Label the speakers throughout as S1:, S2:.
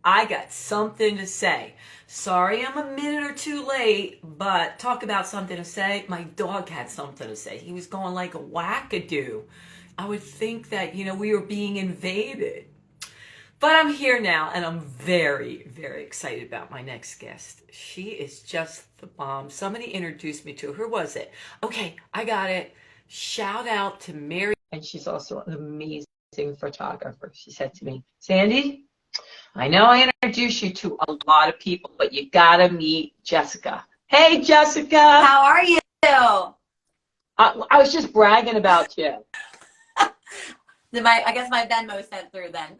S1: I got something to say. Sorry I'm a minute or two late, but talk about something to say. My dog had something to say. He was going like a wackadoo. I would think that, we were being invaded. But I'm here now, and I'm very, very excited about my next guest. She is just the bomb. Somebody introduced me to her. Who was it? Okay, I got it. Shout out to Mary. And she's also an amazing photographer. She said to me, Sandy, I know I introduced you to a lot of people, but you gotta meet Jessica. Hey, Jessica.
S2: How are you?
S1: I was just bragging about you.
S2: I guess my Venmo sent through then.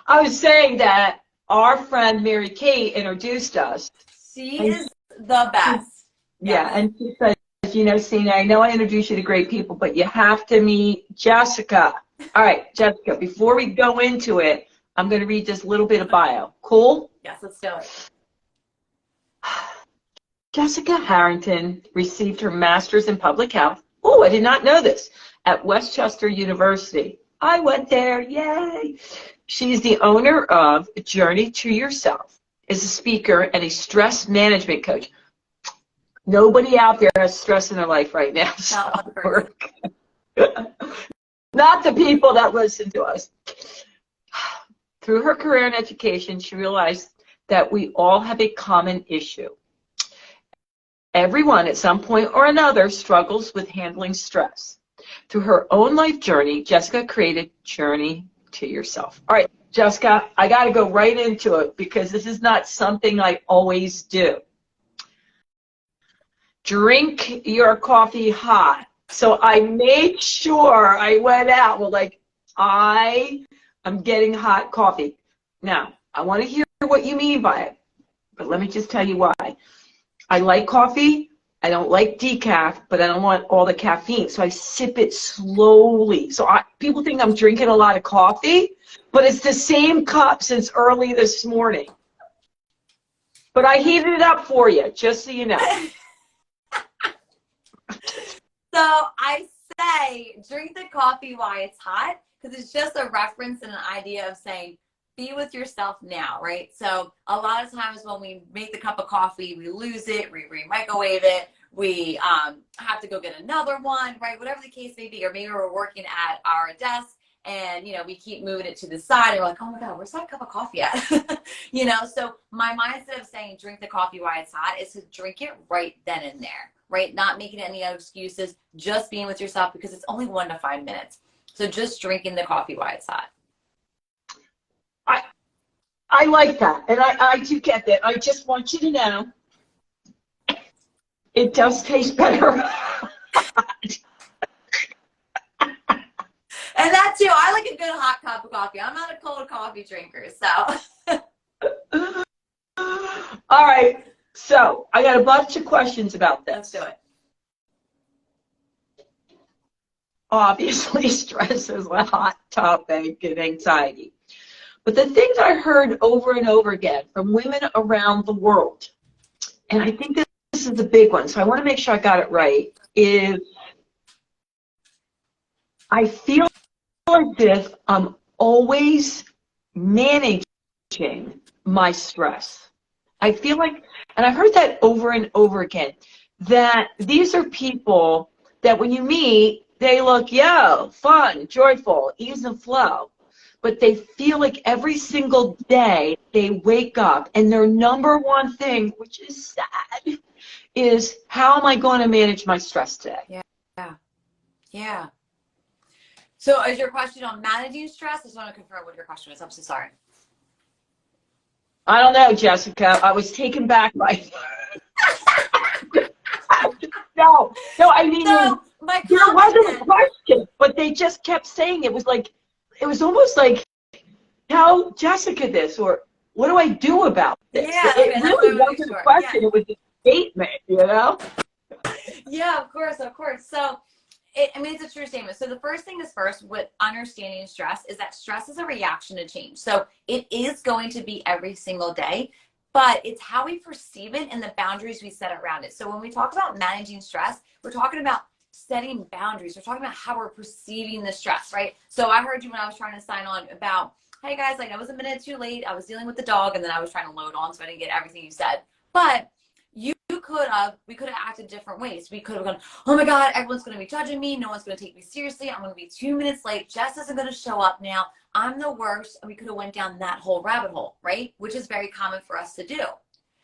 S1: I was saying that our friend Mary Kate introduced us.
S2: She is the best.
S1: Yeah, and she said, Sina, I know I introduced you to great people, but you have to meet Jessica. All right, Jessica, before we go into it, I'm going to read this little bit of bio. Cool?
S2: Yes, let's do it.
S1: Jessica Harrington received her master's in public health. Oh, I did not know this. At Westchester University. I went there. Yay. She's the owner of Journey to Yourself, is a speaker and a stress management coach. Nobody out there has stress in their life right now. Not the people that listen to us. Through her career in education, she realized that we all have a common issue. Everyone at some point or another struggles with handling stress. Through her own life journey, Jessica created Journey to Yourself. All right, Jessica, I got to go right into it because this is not something I always do. Drink your coffee hot. So I made sure I went out with I am getting hot coffee. Now, I want to hear what you mean by it, but let me just tell you why. I like coffee. I don't like decaf, but I don't want all the caffeine, so I sip it slowly. So people think I'm drinking a lot of coffee, but it's the same cup since early this morning. But I heated it up for you, just so you know.
S2: So I say drink the coffee while it's hot because it's just a reference and an idea of saying be with yourself now, right? So a lot of times when we make the cup of coffee, we lose it, we microwave it, we have to go get another one, right? Whatever the case may be, or maybe we're working at our desk and, we keep moving it to the side and we're like, oh my God, where's that cup of coffee at? So my mindset of saying drink the coffee while it's hot is to drink it right then and there, right? Not making any other excuses, just being with yourself because it's only 1 to 5 minutes. So just drinking the coffee while it's hot.
S1: I like that, and I do get that. I just want you to know it does taste better.
S2: And that too, I like a good hot cup of coffee. I'm not a cold coffee drinker, so.
S1: All right, so I got a bunch of questions about this.
S2: Let's do it.
S1: Obviously, stress is a hot topic and anxiety. But the things I heard over and over again from women around the world, and I think this is the big one, so I want to make sure I got it right, is I feel as if I'm always managing my stress. I feel like, and I've heard that over and over again, that these are people that when you meet, they look, fun, joyful, ease and flow. But they feel like every single day they wake up and their number one thing, which is sad, is how am I going to manage my stress today?
S2: Yeah. So is your question on managing stress? I just want to confirm what your question is. I'm so sorry.
S1: I don't know, Jessica. I was taken back by No, I mean,
S2: so,
S1: there wasn't a question, but they just kept saying it was almost like, tell Jessica this, or what do I do about this?
S2: Yeah,
S1: it really wasn't a question. Yeah. It was a statement,
S2: Yeah, of course. So, it's a true statement. So the first thing is first with understanding stress is that stress is a reaction to change. So it is going to be every single day, but it's how we perceive it and the boundaries we set around it. So when we talk about managing stress, we're talking about setting boundaries. We're talking about how we're perceiving the stress, right? So I heard you when I was trying to sign on about, hey guys, like I was a minute too late. I was dealing with the dog and then I was trying to load on, so I didn't get everything you said. But we could have acted different ways. We could have gone, oh my God, everyone's going to be judging me. No one's going to take me seriously. I'm going to be 2 minutes late. Jess isn't going to show up now. I'm the worst. And we could have went down that whole rabbit hole, right? Which is very common for us to do.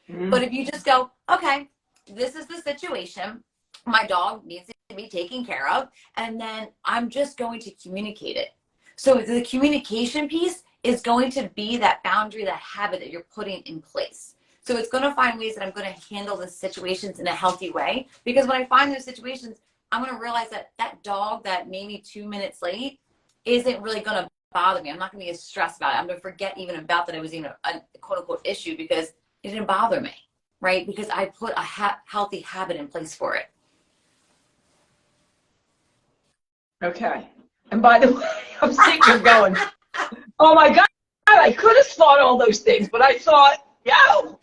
S2: Mm-hmm. But if you just go, okay, this is the situation. My dog needs to be taken care of. And then I'm just going to communicate it. So the communication piece is going to be that boundary, that habit that you're putting in place. So it's going to find ways that I'm going to handle the situations in a healthy way. Because when I find those situations, I'm going to realize that that dog that made me 2 minutes late isn't really going to bother me. I'm not going to be as stressed about it. I'm going to forget even about that it was even a quote unquote issue because it didn't bother me, right? Because I put a healthy habit in place for it.
S3: Okay. And by the way, I'm sitting here going, oh my God, I could have thought all those things, but I thought, yo,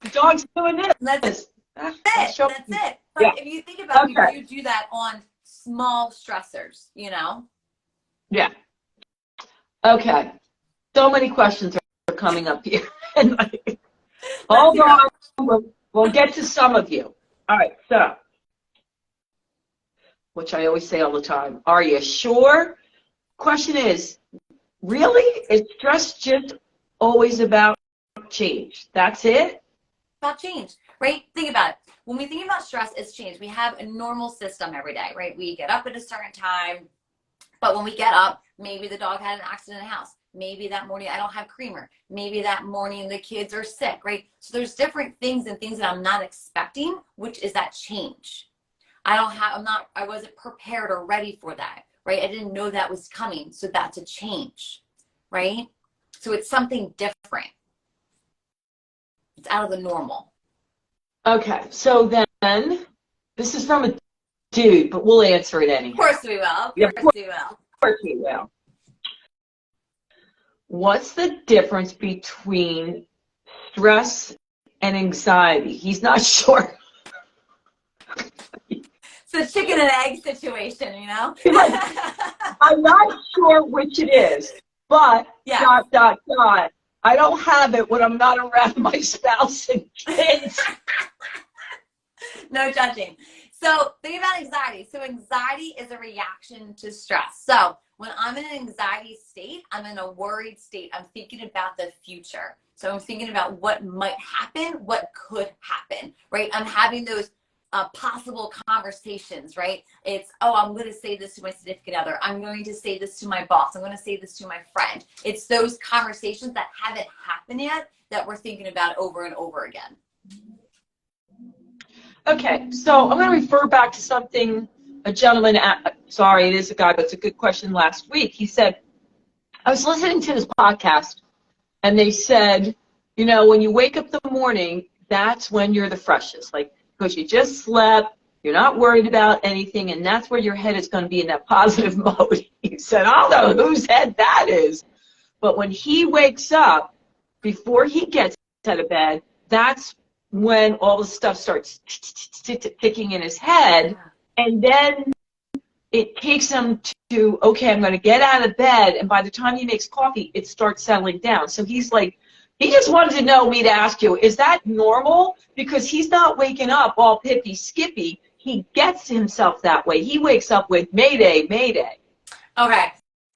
S3: the dog's doing this.
S2: That's it. That's it. But
S3: yeah.
S2: If you think about it, you do that on small stressors, you know?
S3: Yeah. Okay. So many questions are coming up here. Hold on. We'll get to some of you. All right. So, which I always say all the time, are you sure? Question is, really? Is stress just always about change? That's it?
S2: About change, right? Think about it. When we think about stress, it's change. We have a normal system every day, right? We get up at a certain time, but when we get up, maybe the dog had an accident in the house. Maybe that morning I don't have creamer. Maybe that morning the kids are sick, right? So there's different things and things that I'm not expecting, which is that change. I wasn't prepared or ready for that, right? I didn't know that was coming. So that's a change, right? So it's something different. It's out of the normal.
S3: Okay, so then, this is from a dude, but we'll answer it anyhow.
S2: Of course we will. Of course we will.
S3: Of course we will. What's the difference between stress and anxiety? He's not sure.
S2: It's a chicken and egg situation, you know?
S3: I'm not sure which it is, but ... I don't have it when I'm not around my spouse and kids.
S2: No judging. So think about anxiety. So anxiety is a reaction to stress. So when I'm in an anxiety state, I'm in a worried state. I'm thinking about the future. So I'm thinking about what might happen, what could happen, right? I'm having those possible conversations, right? It's, oh, I'm going to say this to my significant other. I'm going to say this to my boss. I'm going to say this to my friend. It's those conversations that haven't happened yet that we're thinking about over and over again.
S3: Okay, so I'm going to refer back to something a gentleman, sorry, it is a guy, but it's a good question, last week. He said, I was listening to this podcast, and they said, you know, when you wake up in the morning, that's when you're the freshest. Like, because you just slept, you're not worried about anything, and that's where your head is going to be in that positive mode. He said, I don't know whose head that is. But when he wakes up, before he gets out of bed, that's when all the stuff starts ticking in his head. And then it takes him to, okay, I'm going to get out of bed. And by the time he makes coffee, it starts settling down. So he's like, he just wanted to know me to ask you, is that normal? Because he's not waking up all pippy skippy. He gets himself that way. He wakes up with Mayday, Mayday.
S2: Okay.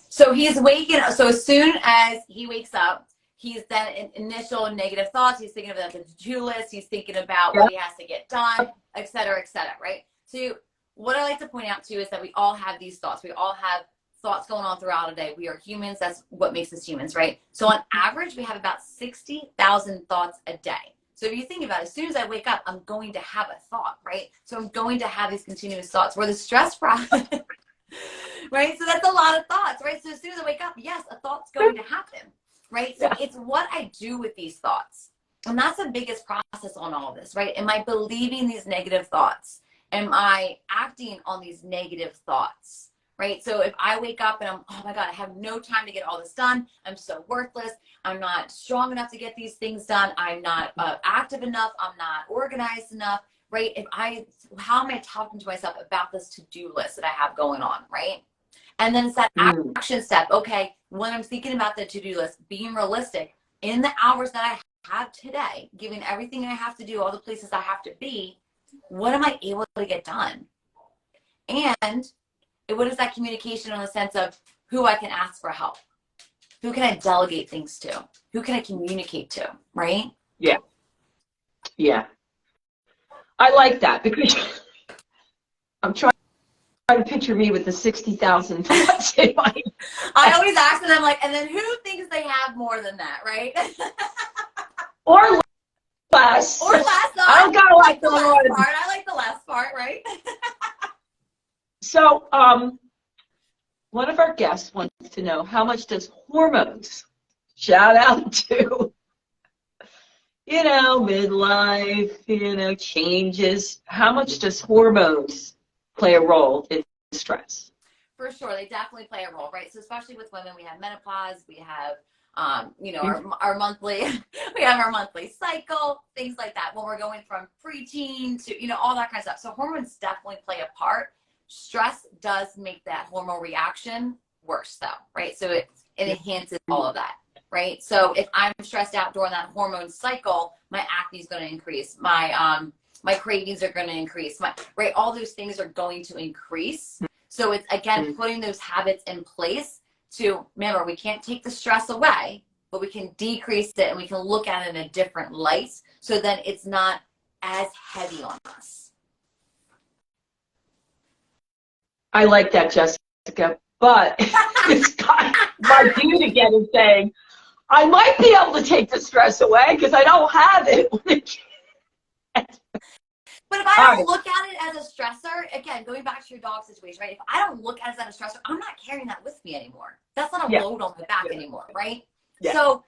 S2: So he's waking up. So as soon as he wakes up, he's then initial negative thoughts. He's thinking about the to-do list. He's thinking about what he has to get done, et cetera, right? So what I like to point out to you is that we all have these thoughts. We all have thoughts going on throughout a day. We are humans. That's what makes us humans, right? So on average, we have about 60,000 thoughts a day. So if you think about it, as soon as I wake up, I'm going to have a thought, right? So I'm going to have these continuous thoughts where the stress process, right? So that's a lot of thoughts, right? So as soon as I wake up, yes, a thought's going to happen, right? So it's what I do with these thoughts. And that's the biggest process on all of this, right? Am I believing these negative thoughts? Am I acting on these negative thoughts? Right? So if I wake up and I'm, oh my God, I have no time to get all this done. I'm so worthless. I'm not strong enough to get these things done. I'm not active enough. I'm not organized enough. right? How am I talking to myself about this to-do list that I have going on, right? And then it's that action step. Okay, when I'm thinking about the to-do list, being realistic in the hours that I have today, giving everything I have to do, all the places I have to be, what am I able to get done? And what is that communication in the sense of who I can ask for help? Who can I delegate things to? Who can I communicate to, right?
S3: Yeah. Yeah. I like that because I'm trying to picture me with the 60,000 thoughts in my head.
S2: I always ask them, like, and then who thinks they have more than that, right?
S3: Or less.
S2: Or less. No,
S3: I don't got a lot going on.
S2: I like the last part, right?
S3: So, one of our guests wants to know, how much does hormones, shout out to, midlife, changes, how much does hormones play a role in stress?
S2: For sure, they definitely play a role, right? So especially with women, we have menopause, we have, our monthly, we have our monthly cycle, things like that. When we're going from preteen to, all that kind of stuff. So hormones definitely play a part. Stress does make that hormone reaction worse, though, right? So it enhances all of that, right? So if I'm stressed out during that hormone cycle, my acne is going to increase, my cravings are going to increase, right? All those things are going to increase. So it's, again, putting those habits in place to, remember, we can't take the stress away, but we can decrease it and we can look at it in a different light so then it's not as heavy on us.
S3: I like that, Jessica, but it's got my dude again is saying, I might be able to take the stress away because I don't have it.
S2: But if I don't look at it as a stressor, again, going back to your dog situation, right? If I don't look at it as a stressor, I'm not carrying that with me anymore. That's not a load on my back anymore, right? Yeah. So,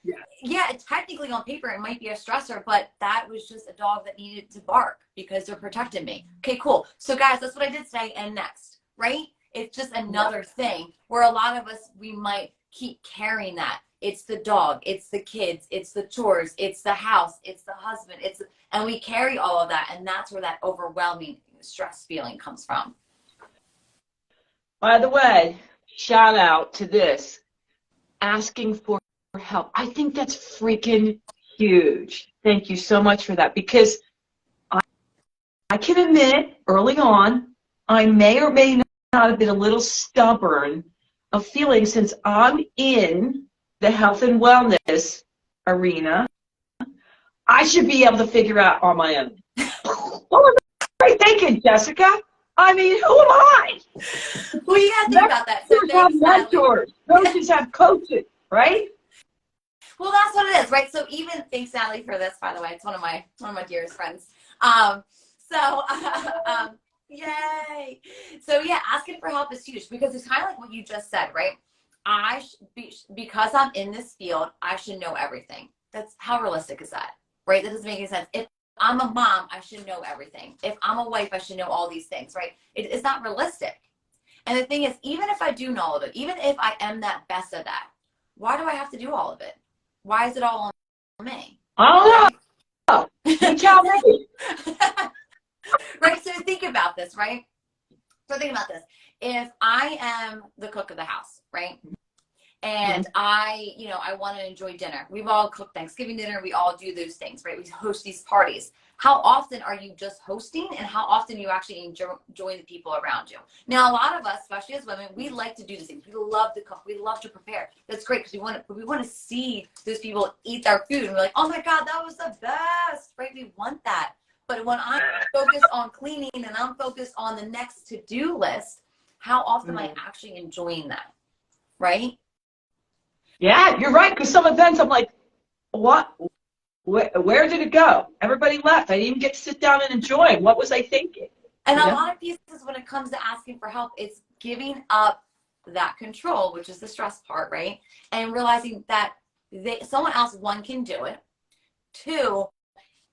S2: technically on paper, it might be a stressor, but that was just a dog that needed to bark because they're protecting me. Okay, cool. So, guys, that's what I did today and next, right? It's just another thing where a lot of us, we might keep carrying that. It's the dog, it's the kids, it's the chores, it's the house, it's the husband, and we carry all of that, and that's where that overwhelming stress feeling comes from.
S3: By the way, shout out to this, asking for help. I think that's freaking huge. Thank you so much for that, because I can admit early on, I may or may not have been a little stubborn of feeling, since I'm in the health and wellness arena, I should be able to figure out on my own. What was I thinking, Jessica? I mean, who am I?
S2: Well, you got to think about that.
S3: Coaches have mentors. Coaches have coaches, right?
S2: Well, that's what it is, right? So even, thanks, Natalie, for this, by the way. It's one of my dearest friends. Yay. So yeah, asking for help is huge because it's kind of like what you just said, right? Because I'm in this field, I should know everything. That's how realistic is that, right? That doesn't make any sense. If I'm a mom, I should know everything. If I'm a wife, I should know all these things, right? It's not realistic. And the thing is, even if I do know all of it, even if I am that best at that, why do I have to do all of it? Why is it all on me?
S3: I don't know. You tell me.
S2: Right, so think about this, right? So think about this. If I am the cook of the house, right? And I want to enjoy dinner. We've all cooked Thanksgiving dinner. We all do those things, right? We host these parties. How often are you just hosting, and how often you actually enjoy the people around you? Now, a lot of us, especially as women, we like to do these things. We love to cook. We love to prepare. That's great because we want to see those people eat our food, and we're like, oh my God, that was the best, right? We want that. But when I'm focused on cleaning and I'm focused on the next to-do list, how often am I actually enjoying that, right?
S3: Yeah, you're right, because some events I'm like, what? Where did it go? Everybody left. I didn't even get to sit down and enjoy. What was I thinking?
S2: And a lot of pieces when it comes to asking for help, it's giving up that control, which is the stress part, right? And realizing that someone else, one, can do it. Two,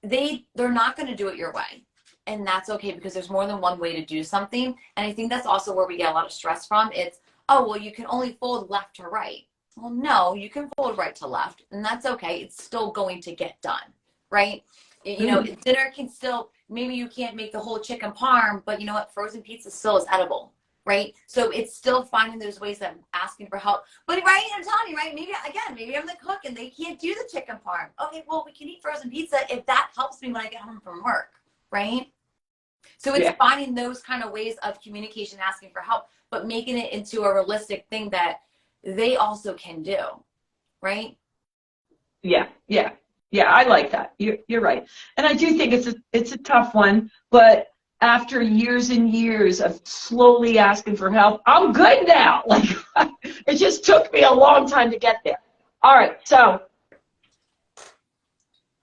S2: they're not going to do it your way. And that's okay, because there's more than one way to do something. And I think that's also where we get a lot of stress from. It's, oh, well, you can only fold left to right. Well, no, you can fold right to left, and that's okay. It's still going to get done, right? You know, dinner can still, maybe you can't make the whole chicken parm, but you know what? Frozen pizza still is edible, right? So it's still finding those ways that I'm asking for help. But right, I'm telling you, right? Maybe I'm the cook and they can't do the chicken parm. Okay, well, we can eat frozen pizza if that helps me when I get home from work, right? So it's finding those kind of ways of communication, asking for help, but making it into a realistic thing that they also can do, right?
S3: Yeah. I like that. You're right, and I do think it's a tough one. But after years and years of slowly asking for help, I'm good now. Like it just took me a long time to get there. All right, so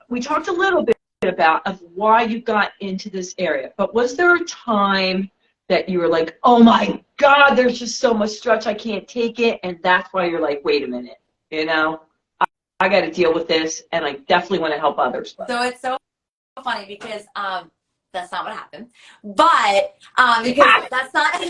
S3: we talked a little bit about of why you got into this area, but was there a time that you were like, oh my God, there's just so much stress, I can't take it, and that's why you're like, wait a minute, you know, I got to deal with this, and I definitely want to help others.
S2: So it's so funny because that's not what happened, but because that's not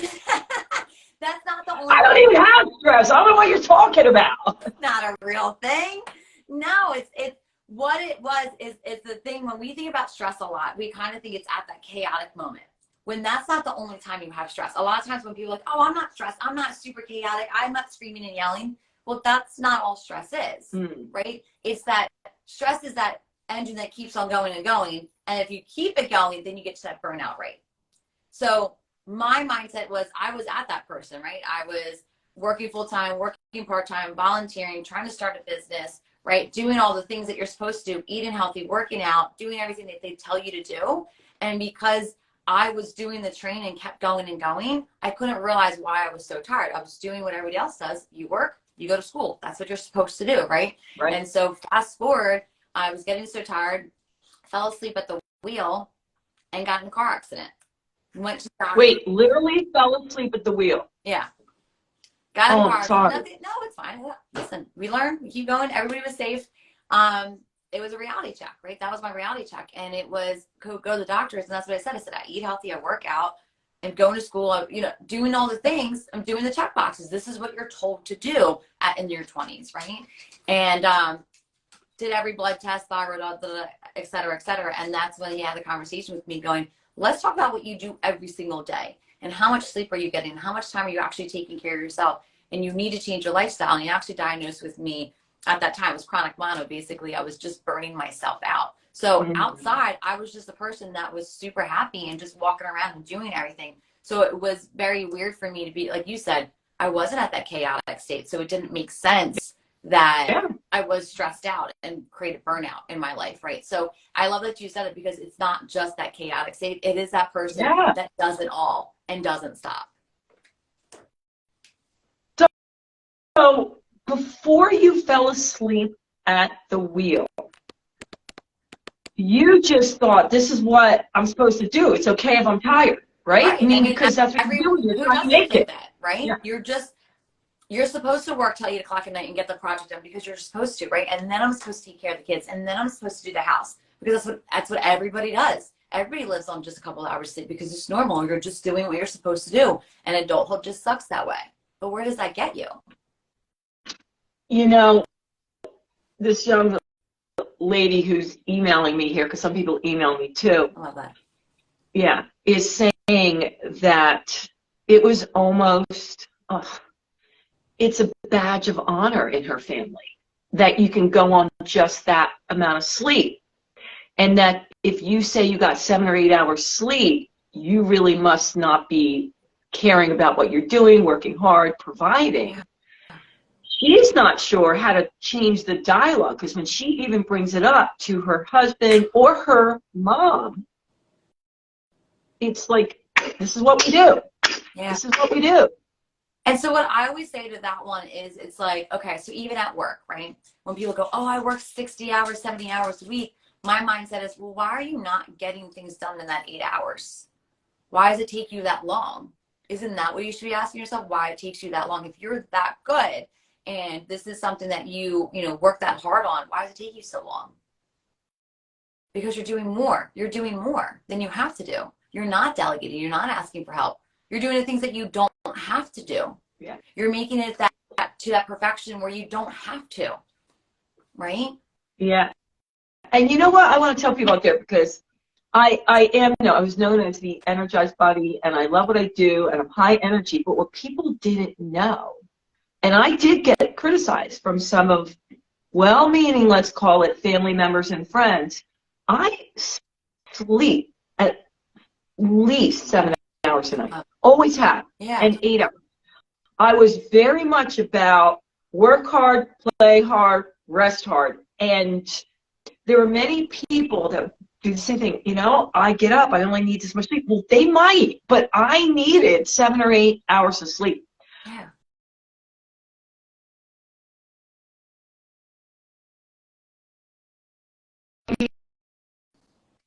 S2: that's not the only.
S3: I don't even have stress. I don't know what you're talking about.
S2: It's not a real thing. No, it's what it was is it's the thing when we think about stress a lot, we kind of think it's at that chaotic moment. When that's not the only time you have stress. A lot of times when people are like, oh, I'm not stressed, I'm not super chaotic, I'm not screaming and yelling. Well, that's not all stress is, right? It's that stress is that engine that keeps on going and going. And if you keep it going, then you get to that burnout rate. So my mindset was I was at that person, right? I was working full-time, working part-time, volunteering, trying to start a business, right? Doing all the things that you're supposed to do, eating healthy, working out, doing everything that they tell you to do. And because I was doing the train and kept going and going, I couldn't realize why I was so tired. I was doing what everybody else does. You work, you go to school. That's what you're supposed to do, right? And so fast forward, I was getting so tired, fell asleep at the wheel, and got in a car accident. Went to the doctor.
S3: Wait, literally fell asleep at the wheel?
S2: Yeah. Got in a car
S3: sorry.
S2: accident. No, it's fine. Listen, we learn, we keep going. Everybody was safe. It was a reality check, right? That was my reality check. And it was go to the doctors. And that's what I said. I said, I eat healthy, I work out, and going to school, doing all the things. I'm doing the check boxes. This is what you're told to do in your 20s, right? And did every blood test, thyroid, et cetera, et cetera. And that's when he had the conversation with me going, let's talk about what you do every single day and how much sleep are you getting? And how much time are you actually taking care of yourself? And you need to change your lifestyle. And he actually diagnosed with me at that time, it was chronic mono. Basically, I was just burning myself out. So outside, I was just a person that was super happy and just walking around and doing everything. So it was very weird for me to be, like you said, I wasn't at that chaotic state. So it didn't make sense that I was stressed out and created burnout in my life, right? So I love that you said it because it's not just that chaotic state. It is that person that does it all and doesn't stop.
S3: So before you fell asleep at the wheel, you just thought, this is what I'm supposed to do. It's okay if I'm tired, right? I mean, because that's what you're doing. You're trying to make it.
S2: That, right? Yeah. You're supposed to work till 8 o'clock at night and get the project done because you're supposed to, right? And then I'm supposed to take care of the kids, and then I'm supposed to do the house because that's what everybody does. Everybody lives on just a couple of hours sleep because it's normal. You're just doing what you're supposed to do, and adulthood just sucks that way. But where does that get you?
S3: You know, this young lady who's emailing me here, because some people email me too.
S2: I love that.
S3: Yeah, is saying that it was almost, it's a badge of honor in her family that you can go on just that amount of sleep. And that if you say you got 7 or 8 hours sleep, you really must not be caring about what you're doing, working hard, providing. She's not sure how to change the dialogue because when she even brings it up to her husband or her mom, it's like, this is what we do. Yeah. This is what we do.
S2: And so what I always say to that one is, it's like, okay, so even at work, right? When people go, oh, I work 60 hours, 70 hours a week, my mindset is, well, why are you not getting things done in that 8 hours? Why does it take you that long? Isn't that what you should be asking yourself? Why it takes you that long? If you're that good and this is something that you work that hard on, why does it take you so long? Because you're doing more. You're doing more than you have to do. You're not delegating. You're not asking for help. You're doing the things that you don't have to do.
S3: Yeah.
S2: You're making it to that perfection where you don't have to. Right?
S3: Yeah. And you know what? I want to tell people out there because I was known as the energized body, and I love what I do, and I'm high energy. But what people didn't know, and I did get criticized from some of well-meaning, let's call it, family members and friends. I sleep at least 7 hours a night. Always have.
S2: Yeah.
S3: And 8 hours. I was very much about work hard, play hard, rest hard. And there are many people that do the same thing. You know, I get up, I only need this much sleep. Well, they might, but I needed 7 or 8 hours of sleep.
S2: Yeah.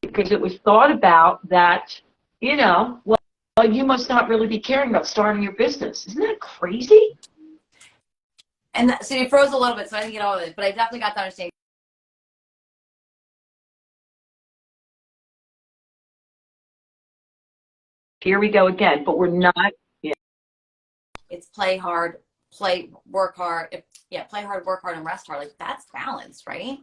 S3: Because it was thought about that, you know, well, you must not really be caring about starting your business. Isn't that crazy?
S2: And so you froze a little bit, so I didn't get all of it, but I definitely got to understand.
S3: Here we go again, but we're not. Yeah.
S2: It's play hard, work hard. Play hard, work hard, and rest hard. Like, that's balance, right?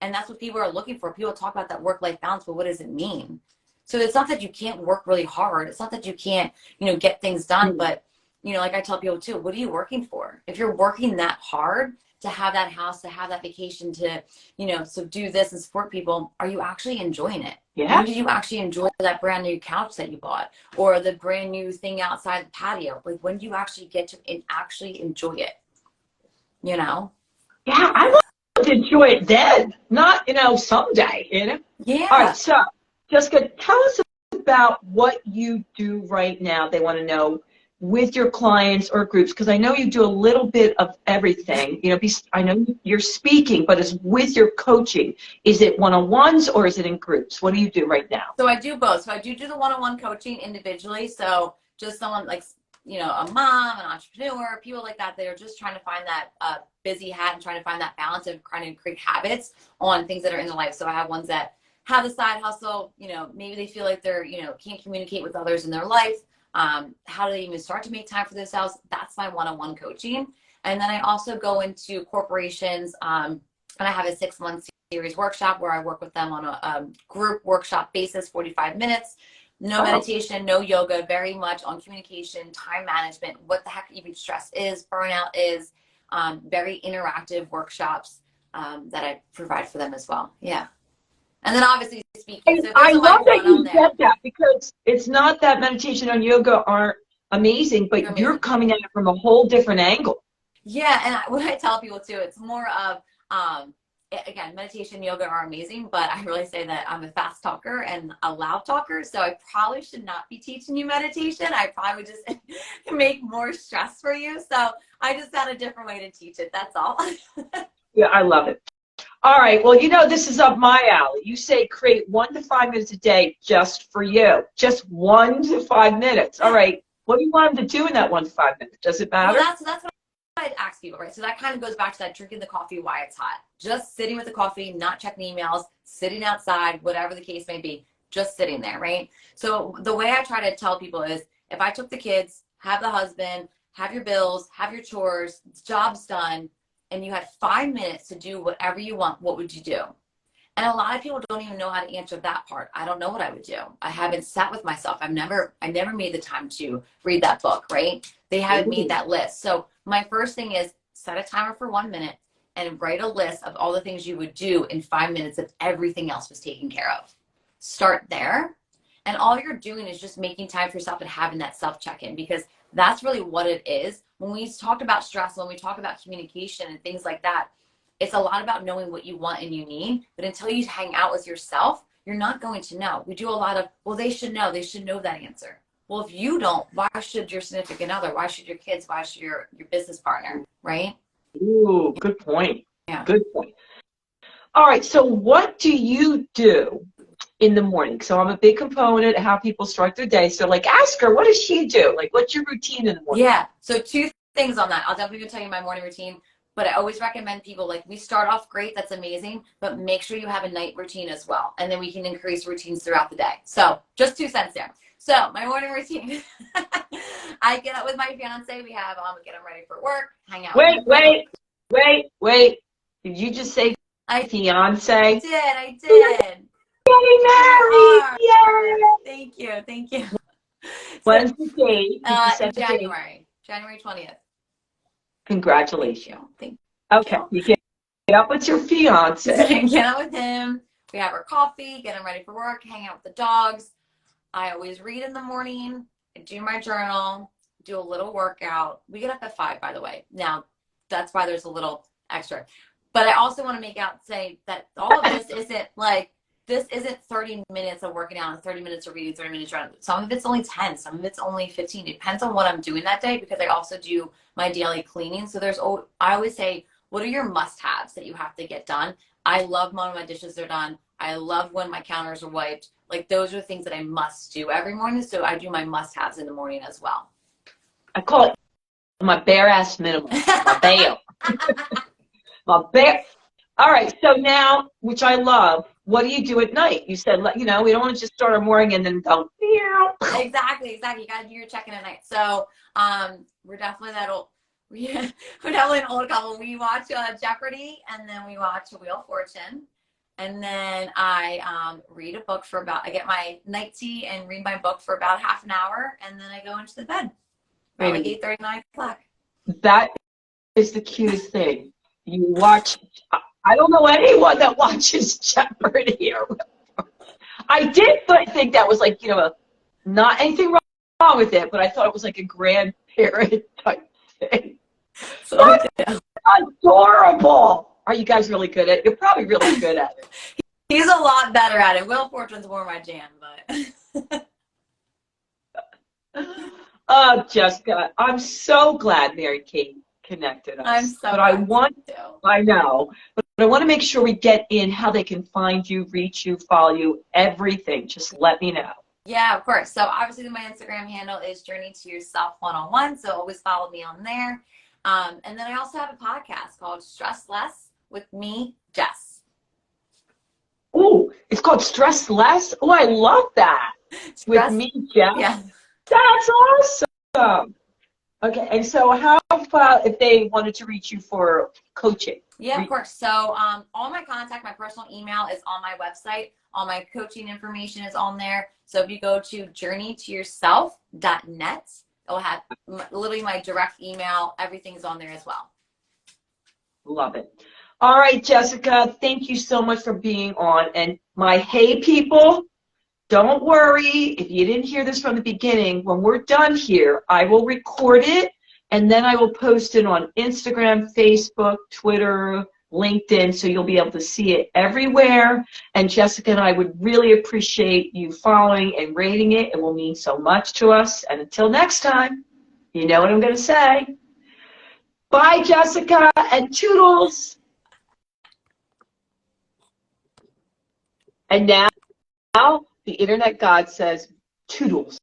S2: And that's what people are looking for. People talk about that work-life balance, but what does it mean? So it's not that you can't work really hard. It's not that you can't, get things done. But, like I tell people too, what are you working for? If you're working that hard to have that house, to have that vacation, to, so do this and support people, are you actually enjoying it?
S3: Yeah.
S2: When did you actually enjoy that brand new couch that you bought, or the brand new thing outside the patio? Like, when do you actually get to actually enjoy it? Yeah,
S3: I want to enjoy it then, not, someday,
S2: Yeah.
S3: All right, so Jessica, tell us about what you do right now. They want to know with your clients or groups, because I know you do a little bit of everything. I know you're speaking, but it's with your coaching. Is it one-on-ones or is it in groups? What do you do right now?
S2: So I do both. So I do the one-on-one coaching individually. So just someone like, a mom, an entrepreneur, people like that, they're just trying to find that busy hat and trying to find that balance of trying to create habits on things that are in their life. So I have ones that have a side hustle, maybe they feel like they're, can't communicate with others in their life. How do they even start to make time for themselves? That's my one-on-one coaching. And then I also go into corporations, and I have a 6-month series workshop where I work with them on a group workshop basis, 45 minutes. No meditation, no yoga, very much on communication, time management, what the heck even stress is, burnout is, very interactive workshops that I provide for them as well. Yeah. And then obviously speaking. So
S3: I love that you said that, because it's not that meditation and yoga aren't amazing, but you're coming at it from a whole different angle.
S2: Yeah, and what I tell people too, it's more of, again, meditation, yoga are amazing, but I really say that I'm a fast talker and a loud talker, so I probably should not be teaching you meditation. I probably would just make more stress for you. So I just got a different way to teach it. That's all.
S3: Yeah, I love it. All right. Well, this is up my alley. You say create 1 to 5 minutes a day just for you. Just 1 to 5 minutes. All right. What do you want them to do in that 1 to 5 minutes? Does it matter?
S2: Well, that's what I'd ask people, right? So that kind of goes back to that drinking the coffee while it's hot. Just sitting with the coffee, not checking emails, sitting outside, whatever the case may be, just sitting there, right? So the way I try to tell people is, if I took the kids, have the husband, have your bills, have your chores, jobs done, and you had 5 minutes to do whatever you want, what would you do? And a lot of people don't even know how to answer that part. I don't know what I would do. I haven't sat with myself. I never made the time to read that book, right? They haven't made that list. So my first thing is set a timer for 1 minute and write a list of all the things you would do in 5 minutes if everything else was taken care of. Start there. And all you're doing is just making time for yourself and having that self check-in, because that's really what it is. When we talk about stress, when we talk about communication and things like that, it's a lot about knowing what you want and you need. But until you hang out with yourself, you're not going to know. We do a lot of, well, they should know. They should know that answer. Well, if you don't, why should your significant other? Why should your kids? Why should your business partner, right?
S3: Ooh, good point.
S2: Yeah.
S3: Good point. All right. So what do you do in the morning? So I'm a big component of how people start their day. So ask her, what does she do? What's your routine in the morning?
S2: Yeah. So 2 things on that. I'll definitely tell you my morning routine. But I always recommend people, we start off great, that's amazing, but make sure you have a night routine as well. And then we can increase routines throughout the day. So just 2 cents there. So my morning routine, I get up with my fiance. We have, get him ready for work, hang out.
S3: Wait. Did you just say fiance.
S2: I did.
S3: Getting married! Yay!
S2: Thank you.
S3: When's the date? Did you set
S2: In
S3: the date?
S2: January 20th.
S3: Congratulations.
S2: Thank
S3: Okay,
S2: you.
S3: you get up with your fiance.
S2: Get out with him. We have our coffee, get him ready for work, hang out with the dogs. I always read in the morning, I do my journal, do a little workout. We get up at 5, by the way. Now, that's why there's a little extra. But I also want to say that all of this isn't 30 minutes of working out and 30 minutes of reading, 30 minutes of running. Some of it's only 10, some of it's only 15. It depends on what I'm doing that day because I also do my daily cleaning. So I always say, what are your must-haves that you have to get done? I love when my dishes are done. I love when my counters are wiped. Like those are things that I must do every morning. So I do my must-haves in the morning as well.
S3: I call it my bare ass minimum. My bail. My bare. All right. So now, which I love, what do you do at night? You said, we don't want to just start our morning and then go, meow.
S2: Exactly. You got to do your check-in at night. So we're definitely we're definitely an old couple. We watch Jeopardy and then we watch Wheel of Fortune. And then I read a book I get my night tea and read my book for about half an hour. And then I go into the bed. About like 8:30, 9 o'clock.
S3: That is the cutest thing. You watch, I don't know anyone that watches Jeopardy. I did think that was like, not anything wrong with it, but I thought it was like a grandparent type thing.
S2: So
S3: that's adorable. Are you guys really good at it? You're probably really good at it.
S2: He's a lot better at it. Wheel of Fortune's more my jam, but.
S3: Oh, Jessica, I'm so glad Mary Kate connected us.
S2: I'm so
S3: but
S2: glad
S3: I know, but I want to make sure we get in how they can find you, reach you, follow you, everything. Just let me know.
S2: Yeah, of course. So obviously my Instagram handle is Journey to Yourself 101. So always follow me on there. And then I also have a podcast called Stress Less with me, Jess.
S3: Oh, it's called Stress Less? Oh, I love that. With me, Jess?
S2: Yeah.
S3: That's awesome. Okay, and so how about if they wanted to reach you for coaching?
S2: Yeah, of course. So all my contact, my personal email is on my website. All my coaching information is on there. So if you go to journeytoyourself.net, it'll have literally my direct email. Everything's on there as well.
S3: Love it. All right, Jessica, thank you so much for being on. And my hey people, don't worry if you didn't hear this from the beginning. When we're done here, I will record it and then I will post it on Instagram, Facebook, Twitter, LinkedIn, so you'll be able to see it everywhere. And Jessica and I would really appreciate you following and rating it. It will mean so much to us. And until next time, you know what I'm going to say. Bye, Jessica, and toodles. And now the internet god says toodles.